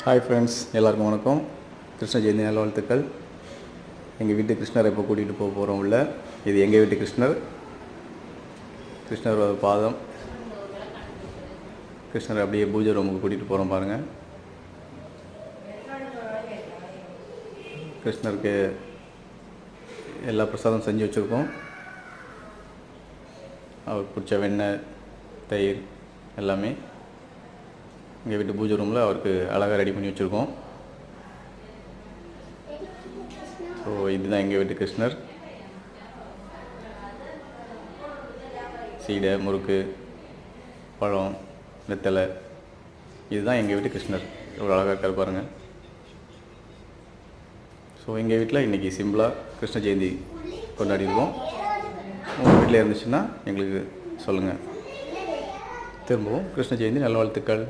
Hi friends, எல்லாருக்கும் வணக்கம். கிருஷ்ண ஜெயந்தி நல்வாழ்த்துக்கள். எங்கள் வீட்டு கிருஷ்ணரை இப்போ கூட்டிகிட்டு போக போகிறோம் உள்ள. இது எங்கள் வீட்டு கிருஷ்ணர். கிருஷ்ணரோட பாதம். கிருஷ்ணரை அப்படியே பூஜை ரூமுக்கு கூட்டிகிட்டு போகிறோம் பாருங்கள். கிருஷ்ணருக்கு எல்லா பிரசாதம் செஞ்சு வச்சுருக்கோம். அவருக்கு பிடிச்ச வெண்ணெய், தயிர் எல்லாமே எங்கள் வீட்டு பூஜை ரூமில் அவருக்கு அழகாக ரெடி பண்ணி வச்சுருக்கோம். ஸோ இதுதான் எங்கள் வீட்டு கிருஷ்ணர். சீடை, முறுக்கு, பழம், வெத்தலை, இதுதான் எங்கள் வீட்டு கிருஷ்ணர். எவ்வளோ அழகாக இருக்கார் பாருங்கள். ஸோ எங்கள் வீட்டில் இன்றைக்கி சிம்பிளாக கிருஷ்ண ஜெயந்தி கொண்டாடிடுவோம். உங்கள் வீட்டில் இருந்துச்சுன்னா எங்களுக்கு சொல்லுங்கள். திரும்பவும் கிருஷ்ண ஜெயந்தி நல்வாழ்த்துக்கள்.